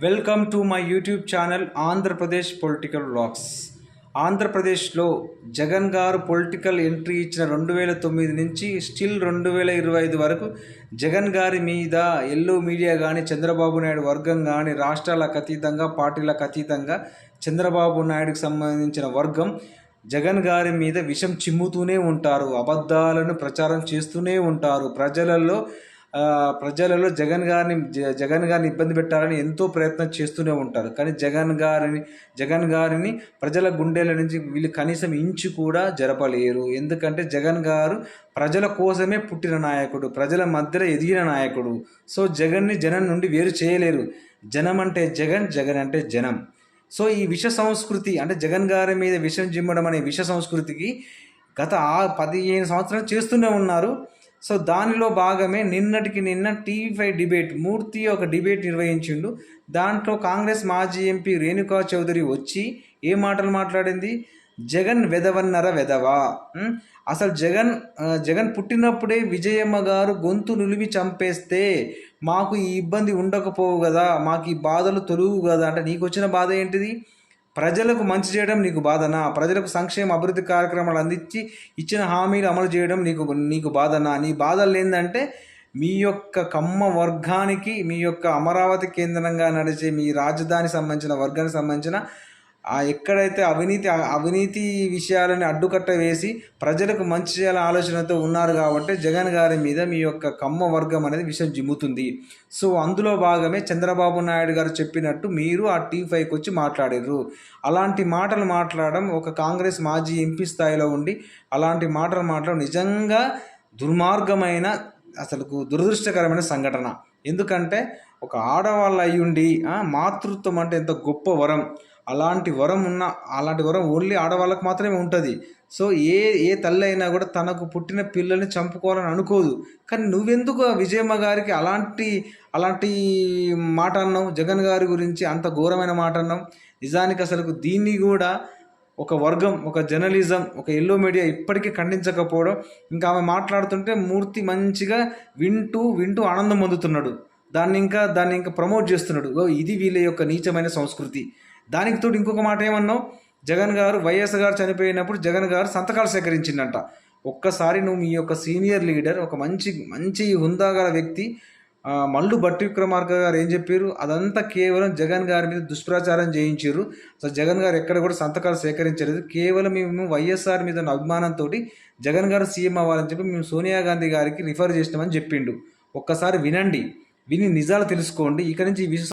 Welcome to my YouTube channel Andhra Pradesh political vlogs. ఆంధ్రప్రదేశ్లో జగన్ గారు political entry ఇచ్చిన 2009 నుంచి స్టిల్ 2025 వరకు జగన్ గారి మీద ఎల్లో మీడియా కానీ, చంద్రబాబు నాయుడు వర్గం కానీ, రాష్ట్రాలకు అతీతంగా, పార్టీలకు అతీతంగా చంద్రబాబు నాయుడుకి సంబంధించిన వర్గం జగన్ గారి మీద విషం చిమ్ముతూనే ఉంటారు, అబద్ధాలను ప్రచారం చేస్తూనే ఉంటారు. ప్రజలలో జగన్ గారిని ఇబ్బంది పెట్టాలని ఎంతో ప్రయత్నం చేస్తూనే ఉంటారు. కానీ జగన్ గారిని ప్రజల గుండెల నుంచి వీళ్ళు కనీసం ఇంచు కూడా జరపలేరు. ఎందుకంటే జగన్ గారు ప్రజల కోసమే పుట్టిన నాయకుడు, ప్రజల మధ్యలో ఎదిగిన నాయకుడు. సో జగన్ని జనం నుండి వేరు చేయలేరు. జనం అంటే జగన్, జగన్ అంటే జనం. సో ఈ విష సంస్కృతి అంటే జగన్ గారి మీద విషం జిమ్మడం అనే విష సంస్కృతికి గత 15 సంవత్సరాలు చేస్తూనే ఉన్నారు. సో దానిలో భాగమే నిన్నటికి నిన్న టీవీ5 డిబేట్ మూర్తి ఒక డిబేట్ నిర్వహించిండు. దాంట్లో కాంగ్రెస్ మాజీ ఎంపీ రేణుకా చౌదరి వచ్చి ఏ మాటలు మాట్లాడింది? జగన్ వెదవన్నర వెదవా. అసలు జగన్ పుట్టినప్పుడే విజయమ్మ గారు గొంతు నులిమి చంపేస్తే మాకు ఈ ఇబ్బంది ఉండకపోవు కదా, మాకు ఈ బాధలు తొలుగు కదా. అంటే నీకు వచ్చిన బాధ ఏంటిది? ప్రజలకు మంచి చేయడం నీకు బాధనా? ప్రజలకు సంక్షేమ అభివృద్ధి కార్యక్రమాలు అందించి ఇచ్చిన హామీలు అమలు చేయడం నీకు బాధనా? నీ బాధలు ఏంటంటే మీ యొక్క కమ్మ వర్గానికి, మీ యొక్క అమరావతి కేంద్రంగా నడిచే మీ రాజధాని సంబంధించిన వర్గానికి సంబంధించిన ఎక్కడైతే అవినీతి విషయాలని అడ్డుకట్ట వేసి ప్రజలకు మంచి చేయాలని ఆలోచనతో ఉన్నారు కాబట్టి జగన్ గారి మీద మీ యొక్క కమ్మ వర్గం అనేది విషయం జిమ్ముతుంది. సో అందులో భాగమే చంద్రబాబు నాయుడు గారు చెప్పినట్టు మీరు ఆ టీ5కి వచ్చి మాట్లాడారు. అలాంటి మాటలు మాట్లాడడం ఒక కాంగ్రెస్ మాజీ ఎంపీ స్థాయిలో ఉండి అలాంటి మాటలు మాట్లాడడం నిజంగా దుర్మార్గమైన, అసలు దురదృష్టకరమైన సంఘటన. ఎందుకంటే ఒక ఆడవాళ్ళు అయ్యుండి మాతృత్వం అంటే ఎంత గొప్ప వరం. అలాంటి వరం ఓన్లీ ఆడవాళ్ళకు మాత్రమే ఉంటుంది. సో ఏ తల్లి అయినా కూడా తనకు పుట్టిన పిల్లల్ని చంపుకోవాలని అనుకోదు. కానీ నువ్వెందుకు విజయమ్మ గారికి అలాంటి మాట అన్నావు? జగన్ గారి గురించి అంత ఘోరమైన మాట అన్నావు. నిజానికి అసలు దీన్ని కూడా ఒక వర్గం, ఒక జర్నలిజం, ఒక ఎల్లో మీడియా ఇప్పటికీ ఖండించకపోవడం, ఇంకా ఆమె మాట్లాడుతుంటే మూర్తి మంచిగా వింటూ ఆనందం పొందుతున్నాడు. దాన్ని ఇంకా ప్రమోట్ చేస్తున్నాడు. ఇది వీళ్ళ యొక్క నీచమైన సంస్కృతి. దానికి తోడు ఇంకొక మాట ఏమన్నావు? జగన్ గారు వైఎస్ గారు చనిపోయినప్పుడు జగన్ గారు సంతకాలు సేకరించిందంట. ఒక్కసారి నువ్వు మీ యొక్క సీనియర్ లీడర్, ఒక మంచి హుందాగల వ్యక్తి మల్లు భట్టి విక్రమార్క గారు ఏం చెప్పారు? అదంతా కేవలం జగన్ గారి మీద దుష్ప్రచారం చేయించారు. సో జగన్ గారు ఎక్కడ కూడా సంతకాలు సేకరించలేదు. కేవలం మేము వైఎస్ఆర్ మీద ఉన్న అభిమానంతో జగన్ గారు సీఎం అవ్వాలని చెప్పి మేము సోనియా గాంధీ గారికి రిఫర్ చేసినామని చెప్పిండు. ఒక్కసారి విని నిజాలు తెలుసుకోండి. ఇక నుంచి